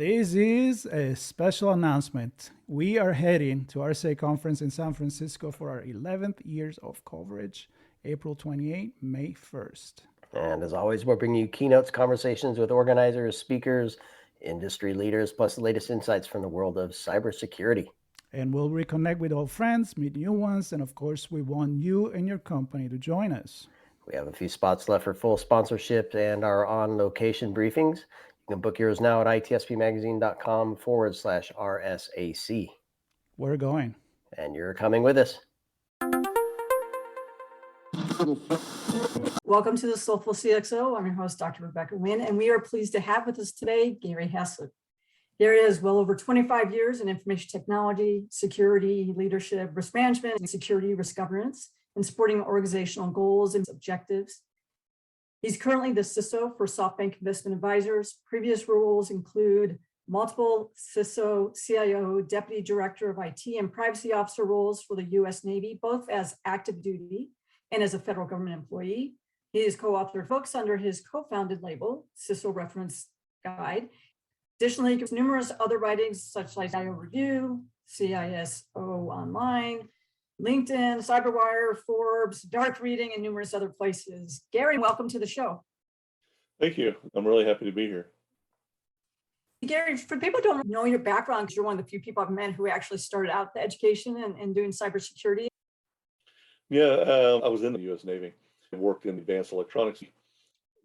This is a special announcement. We are heading to RSA conference in San Francisco for our 11th years of coverage, April 28, May 1st. And as always, we're bringing you keynotes, conversations with organizers, speakers, industry leaders, plus the latest insights from the world of cybersecurity. And we'll reconnect with old friends, meet new ones, and of course, we want you and your company to join us. We have a few spots left for full sponsorship and our on-location briefings. You can book yours now at itspmagazine.com/RSAC. We're going. And you're coming with us. Welcome to the Soulful CXO. I'm your host, Dr. Rebecca Wynn, and we are pleased to have with us today Gary Hayslip. Gary has well over 25 years in information technology, security, leadership, risk management, and security risk governance, and supporting organizational goals and objectives. He's currently the CISO for SoftBank Investment Advisors. Previous roles include multiple CISO, CIO, Deputy Director of IT, and Privacy Officer roles for the U.S. Navy, both as active duty and as a federal government employee. He has co-authored books under his co-founded label, CISO Reference Guide. Additionally, he has numerous other writings such as CIO Review, CISO Online, LinkedIn, CyberWire, Forbes, Dark Reading, and numerous other places. Gary, welcome to the show. Thank you. I'm really happy to be here. Gary, for people who don't know your background, because you're one of the few people I've met who actually started out the education and doing cybersecurity. Yeah, I was in the U.S. Navy and worked in advanced electronics.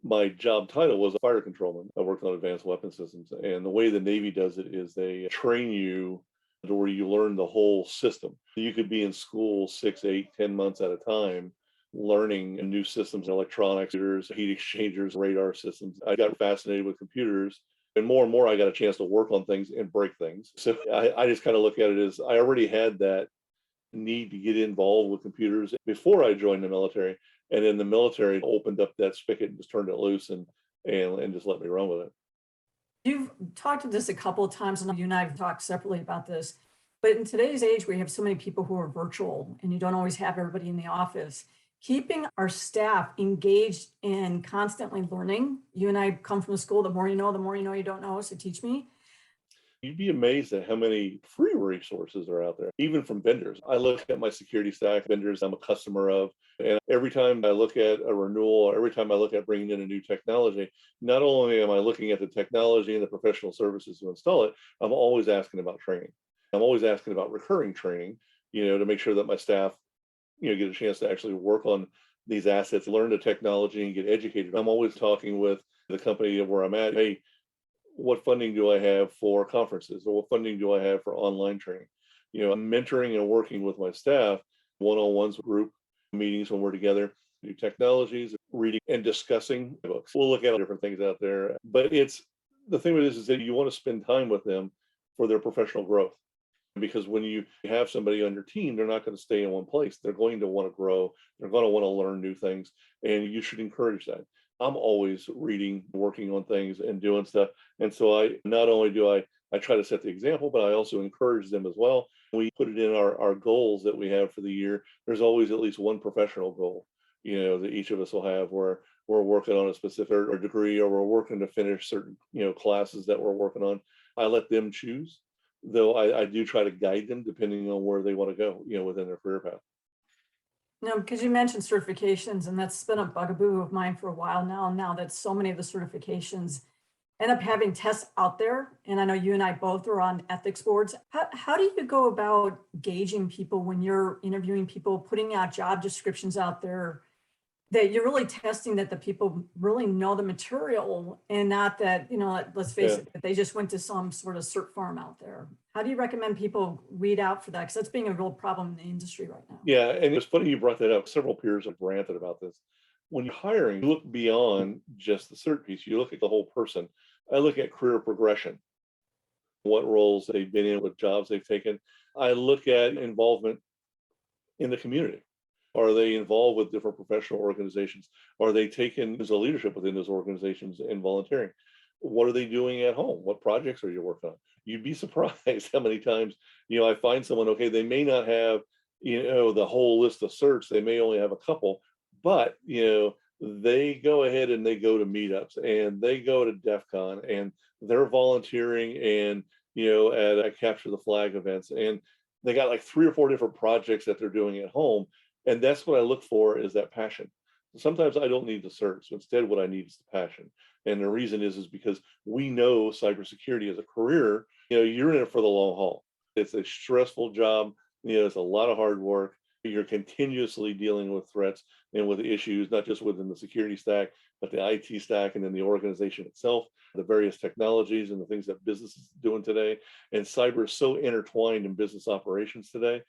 My job title was a fire controlman. I worked on advanced weapon systems. And the way the Navy does it is they train you to where you learn the whole system. You could be in school 6, 8, 10 months at a time, learning new systems, electronics, heat exchangers, radar systems. I got fascinated with computers. And more, I got a chance to work on things and break things. So I just kind of look at it as I already had that need to get involved with computers before I joined the military. And then the military opened up that spigot and just turned it loose and just let me run with it. You've talked to this a couple of times, and you and I have talked separately about this. But in today's age, we have so many people who are virtual, and you don't always have everybody in the office. Keeping our staff engaged in constantly learning. You and I come from the school, the more you know you don't know, so teach me. You'd be amazed at how many free resources are out there, even from vendors. I look at my security stack, vendors I'm a customer of, and every time I look at a renewal, or every time I look at bringing in a new technology, not only am I looking at the technology and the professional services to install it, I'm always asking about training. I'm always asking about recurring training, to make sure that my staff, get a chance to actually work on these assets, learn the technology and get educated. I'm always talking with the company where I'm at, hey, what funding do I have for conferences, or what funding do I have for online training? I'm mentoring and working with my staff, one-on-ones, group meetings when we're together, new technologies, reading and discussing books. We'll look at different things out there, but the thing with this is that you want to spend time with them for their professional growth. Because when you have somebody on your team, they're not going to stay in one place. They're going to want to grow. They're going to want to learn new things, and you should encourage that. I'm always reading, working on things and doing stuff. And so I not only do I try to set the example, but I also encourage them as well. We put it in our goals that we have for the year. There's always at least one professional goal, that each of us will have where we're working on a specific or degree, or we're working to finish certain, classes that we're working on. I let them choose, though I do try to guide them depending on where they want to go, within their career path. No, because you mentioned certifications, and that's been a bugaboo of mine for a while now that so many of the certifications end up having tests out there. And I know you and I both are on ethics boards. How do you go about gauging people when you're interviewing people, putting out job descriptions out there, that you're really testing that the people really know the material and not that, let's face it, that they just went to some sort of cert farm out there? How do you recommend people weed out for that? Because that's being a real problem in the industry right now. Yeah, and it's funny you brought that up. Several peers have ranted about this. When you're hiring, you look beyond just the cert piece. You look at the whole person. I look at career progression, what roles they've been in, what jobs they've taken. I look at involvement in the community. Are they involved with different professional organizations? Are they taking as a leadership within those organizations and volunteering? What are they doing at home? What projects are you working on? You'd be surprised how many times, I find someone, okay, they may not have, the whole list of certs. They may only have a couple, but, they go ahead and they go to meetups and they go to DEF CON and they're volunteering and, at capture the flag events. And they got like 3 or 4 different projects that they're doing at home. And that's what I look for, is that passion. Sometimes I don't need the cert. So instead, what I need is the passion. And the reason is because we know cybersecurity as a career, you're in it for the long haul. It's a stressful job. It's a lot of hard work. You're continuously dealing with threats and with issues, not just within the security stack, but the IT stack and then the organization itself, the various technologies and the things that business is doing today. And cyber is so intertwined in business operations today.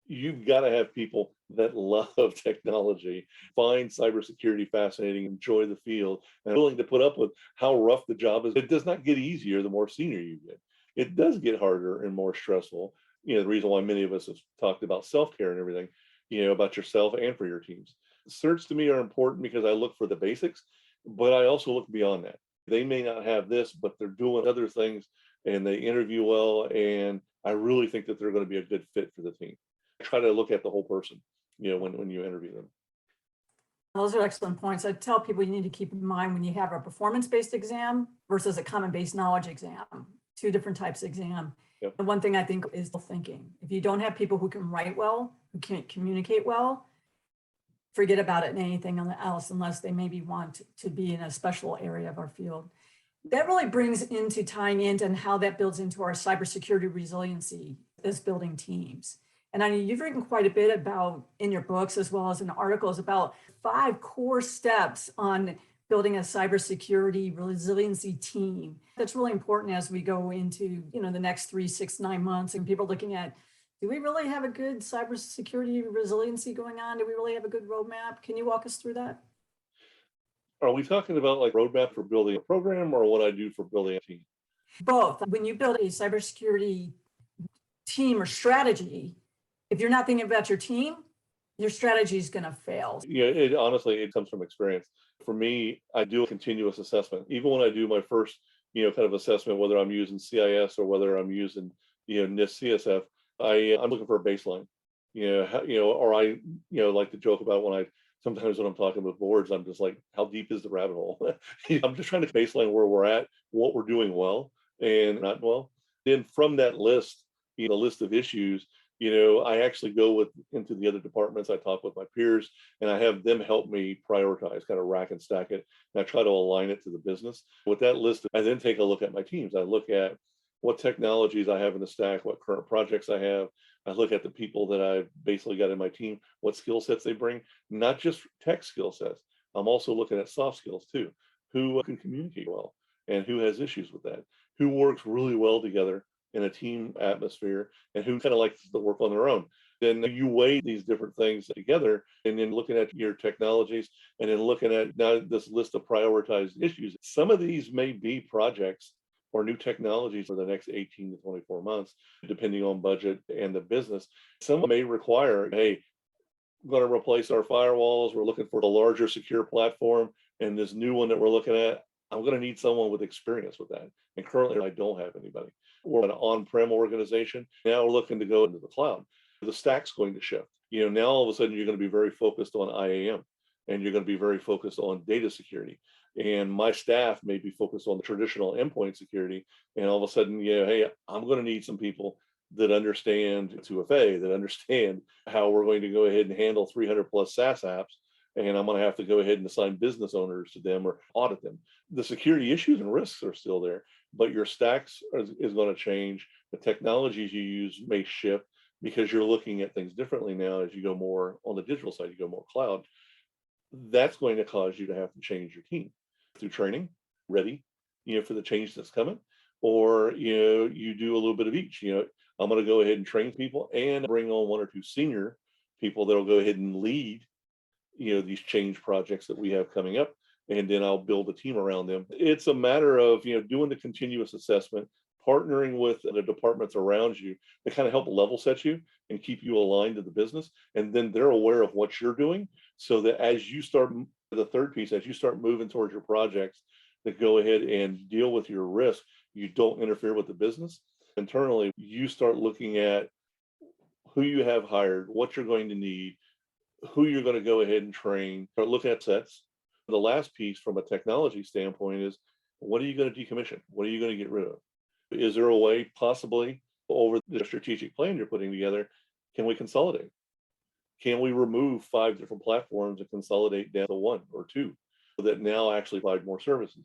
You've got to have people that love technology, find cybersecurity fascinating, enjoy the field, and willing to put up with how rough the job is. It does not get easier the more senior you get. It does get harder and more stressful. The reason why many of us have talked about self-care and everything, about yourself and for your teams. Certs to me are important because I look for the basics, but I also look beyond that. They may not have this, but they're doing other things and they interview well. And I really think that they're going to be a good fit for the team. Try to look at the whole person, when you interview them. Those are excellent points. I tell people you need to keep in mind when you have a performance-based exam versus a common-based knowledge exam, 2 different types of exam. Yep. And one thing I think is the thinking. If you don't have people who can write well, who can't communicate well, forget about it and anything else, unless they maybe want to be in a special area of our field. That really brings into tying into and how that builds into our cybersecurity resiliency as building teams. And I mean, you've written quite a bit about in your books, as well as in articles, about 5 core steps on building a cybersecurity resiliency team. That's really important as we go into, the next 3, 6, 9 months, and people looking at, do we really have a good cybersecurity resiliency going on? Do we really have a good roadmap? Can you walk us through that? Are we talking about like roadmap for building a program or what I do for building a team? Both. When you build a cybersecurity team or strategy, if you're not thinking about your team, your strategy is going to fail. Honestly, it comes from experience. For me, I do a continuous assessment. Even when I do my first, kind of assessment, whether I'm using CIS or whether I'm using, NIST CSF, I'm looking for a baseline. Or I, like to joke about sometimes when I'm talking with boards, I'm just like, how deep is the rabbit hole? I'm just trying to baseline where we're at, what we're doing well and not well. Then from that list, the list of issues, I actually go into the other departments. I talk with my peers and I have them help me prioritize, kind of rack and stack it. And I try to align it to the business. With that list, I then take a look at my teams. I look at what technologies I have in the stack, what current projects I have. I look at the people that I've basically got in my team, what skill sets they bring, not just tech skill sets. I'm also looking at soft skills too. Who can communicate well and who has issues with that? Who works really well together in a team atmosphere and who kind of likes to work on their own. Then you weigh these different things together and then looking at your technologies and then looking at now this list of prioritized issues. Some of these may be projects or new technologies for the next 18 to 24 months, depending on budget and the business. Some may require, hey, we're going to replace our firewalls. We're looking for a larger secure platform. And this new one that we're looking at, I'm going to need someone with experience with that. And currently I don't have anybody. We're an on-prem organization. Now we're looking to go into the cloud. The stack's going to shift. Now all of a sudden you're going to be very focused on IAM and you're going to be very focused on data security. And my staff may be focused on the traditional endpoint security. And all of a sudden, hey, I'm going to need some people that understand 2FA, that understand how we're going to go ahead and handle 300 plus SaaS apps. And I'm going to have to go ahead and assign business owners to them or audit them. The security issues and risks are still there, but your stacks is going to change. The technologies you use may shift because you're looking at things differently now as you go more on the digital side, you go more cloud. That's going to cause you to have to change your team through training, ready, for the change that's coming, or, you do a little bit of each. I'm going to go ahead and train people and bring on 1 or 2 senior people that'll go ahead and lead, these change projects that we have coming up, and then I'll build a team around them. It's a matter of, doing the continuous assessment, partnering with the departments around you to kind of help level set you and keep you aligned to the business. And then they're aware of what you're doing so that as you start, the third piece, as you start moving towards your projects that go ahead and deal with your risk, you don't interfere with the business. Internally, you start looking at who you have hired, what you're going to need, who you're going to go ahead and train, start looking at sets. The last piece from a technology standpoint is, what are you going to decommission? What are you going to get rid of? Is there a way possibly over the strategic plan you're putting together, can we consolidate? Can we remove 5 different platforms and consolidate down to 1 or 2 that now actually provide more services?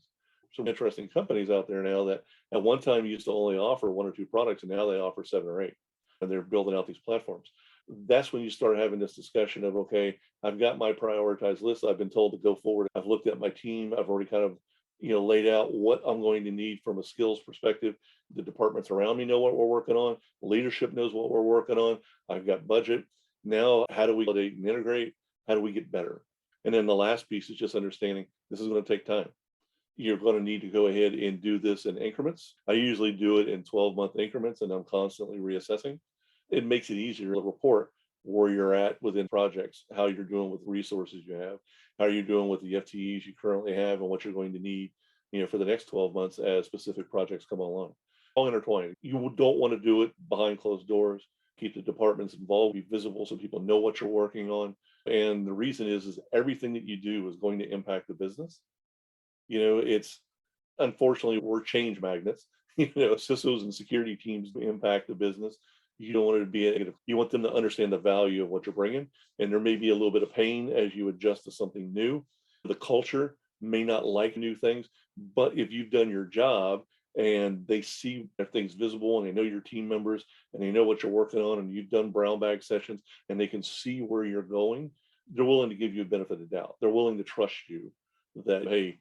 Some interesting companies out there now that at one time used to only offer 1 or 2 products, and now they offer 7 or 8, and they're building out these platforms. That's when you start having this discussion of, okay, I've got my prioritized list. I've been told to go forward. I've looked at my team. I've already kind of, laid out what I'm going to need from a skills perspective. The departments around me know what we're working on. Leadership knows what we're working on. I've got budget. Now, how do we integrate? How do we get better? And then the last piece is just understanding this is going to take time. You're going to need to go ahead and do this in increments. I usually do it in 12-month increments, and I'm constantly reassessing. It makes it easier to report where you're at within projects, how you're doing with resources you have, how you're doing with the FTEs you currently have, and what you're going to need, for the next 12 months as specific projects come along. All intertwined. You don't want to do it behind closed doors. Keep the departments involved, be visible so people know what you're working on. And the reason is everything that you do is going to impact the business. It's unfortunately we're change magnets. CISOs and security teams impact the business. You don't want it to be negative. You want them to understand the value of what you're bringing. And there may be a little bit of pain as you adjust to something new. The culture may not like new things, but if you've done your job and they see things visible and they know your team members and they know what you're working on and you've done brown bag sessions and they can see where you're going, they're willing to give you a benefit of doubt. They're willing to trust you that, hey,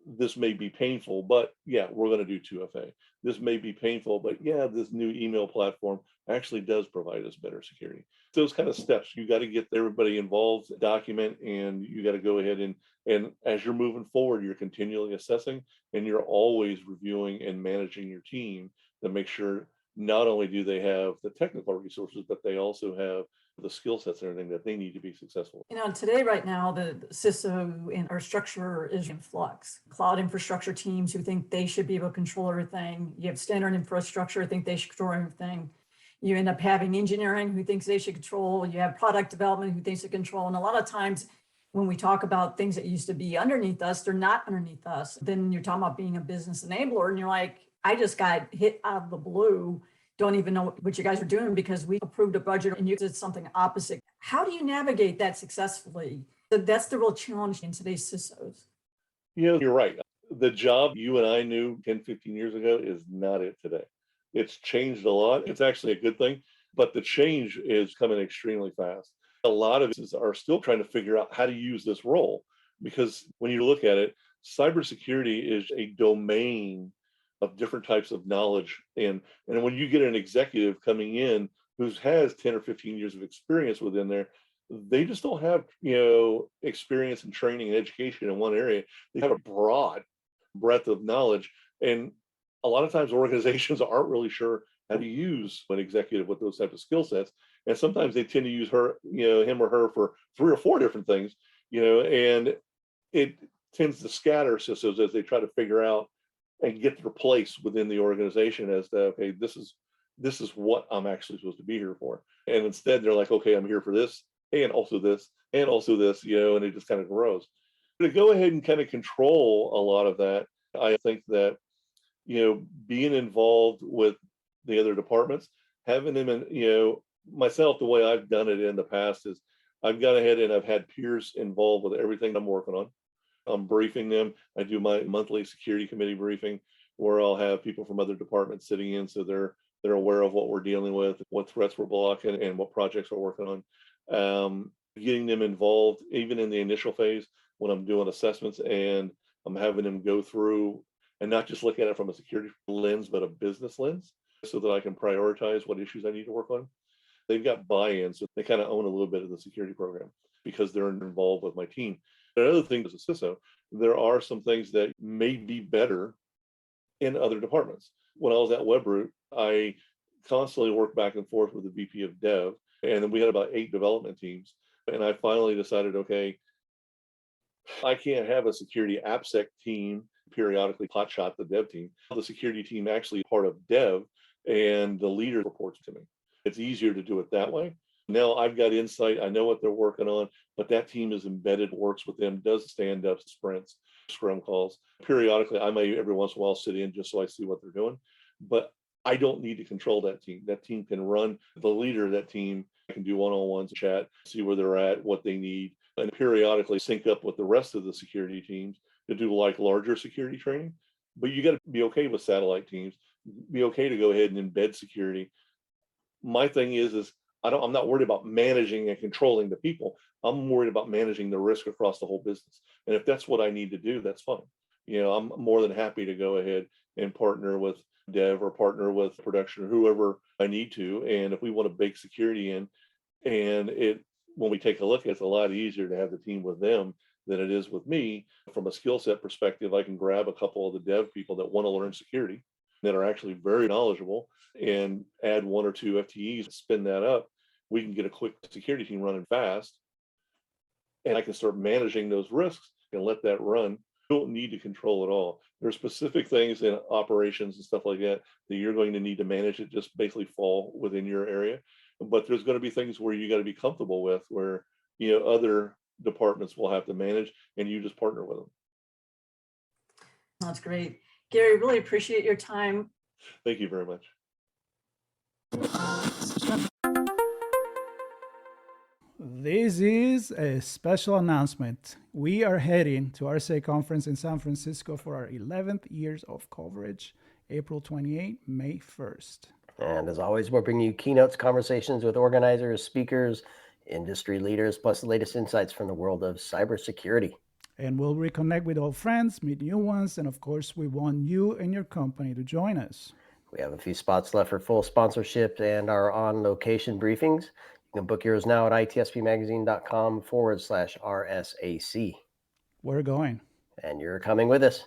this may be painful, but yeah, we're going to do 2FA. This may be painful, but yeah, this new email platform actually does provide us better security. Those kind of steps, you got to get everybody involved, document, and you got to go ahead and as you're moving forward, you're continually assessing and you're always reviewing and managing your team to make sure not only do they have the technical resources, but they also have the skill sets and everything that they need to be successful. Today, right now, the CISO in our structure is in flux. Cloud infrastructure teams who think they should be able to control everything. You have standard infrastructure who think they should control everything. You end up having engineering who thinks they should control. You have product development who thinks they control. And a lot of times when we talk about things that used to be underneath us, they're not underneath us. Then you're talking about being a business enabler and you're like, I just got hit out of the blue. Don't even know what you guys are doing because we approved a budget and you did something opposite. How do you navigate that successfully? That's the real challenge in today's CISOs. You're right. The job you and I knew 10, 15 years ago is not it today. It's changed a lot. It's actually a good thing, but the change is coming extremely fast. A lot of us are still trying to figure out how to use this role because when you look at it, cybersecurity is a domain of different types of knowledge. And when you get an executive coming in who has 10 or 15 years of experience within there, they just don't have, experience and training and education in one area. They have a broad breadth of knowledge. And a lot of times organizations aren't really sure how to use an executive with those types of skill sets. And sometimes they tend to use him or her for 3 or 4 different things, and it tends to scatter CISOs as they try to figure out and get their place within the organization as to, okay, this is what I'm actually supposed to be here for. And instead they're like, okay, I'm here for this and also this and also this, and it just kind of grows. To go ahead and kind of control a lot of that, I think that, being involved with the other departments, having them in, myself, the way I've done it in the past is I've gone ahead and I've had peers involved with everything I'm working on. I'm briefing them. I do my monthly security committee briefing where I'll have people from other departments sitting in so they're aware of what we're dealing with, what threats we're blocking, and what projects we're working on. Getting them involved even in the initial phase when I'm doing assessments and I'm having them go through and not just look at it from a security lens, but a business lens so that I can prioritize what issues I need to work on. They've got buy-in, so they kind of own a little bit of the security program because they're involved with my team. Another thing as a CISO, there are some things that may be better in other departments. When I was at Webroot, I constantly worked back and forth with the VP of Dev, and then we had about 8 development teams. And I finally decided, okay, I can't have a security AppSec team periodically hotshot the dev team. The security team actually part of dev, and the leader reports to me. It's easier to do it that way. Now I've got insight. I know what they're working on, but that team is embedded, works with them, does stand-up sprints, scrum calls. Periodically, I may every once in a while sit in just so I see what they're doing, but I don't need to control that team. That team can run. The leader of that team can do one-on-ones, chat, see where they're at, what they need, and periodically sync up with the rest of the security teams to do like larger security training. But you got to be okay with satellite teams, be okay to go ahead and embed security. My thing is I'm not worried about managing and controlling the people. I'm worried about managing the risk across the whole business. And if that's what I need to do, that's fine. I'm more than happy to go ahead and partner with dev or partner with production or whoever I need to. And if we want to bake security in, and when we take a look, it's a lot easier to have the team with them than it is with me. From a skill set perspective, I can grab a couple of the dev people that want to learn security, that are actually very knowledgeable, and add 1 or 2 FTEs, spin that up. We can get a quick security team running fast, and I can start managing those risks and let that run. You don't need to control it all. There are specific things in operations and stuff like that you're going to need to manage. It just basically fall within your area. But there's going to be things where you got to be comfortable with, where other departments will have to manage, and you just partner with them. That's great. Gary, really appreciate your time. Thank you very much. This is a special announcement. We are heading to RSA conference in San Francisco for our 11th years of coverage, April 28, May 1st. And as always, we're bringing you keynotes, conversations with organizers, speakers, industry leaders, plus the latest insights from the world of cybersecurity. And we'll reconnect with old friends, meet new ones, and of course, we want you and your company to join us. We have a few spots left for full sponsorship and our on-location briefings. You can book yours now at itspmagazine.com/RSAC. We're going. And you're coming with us.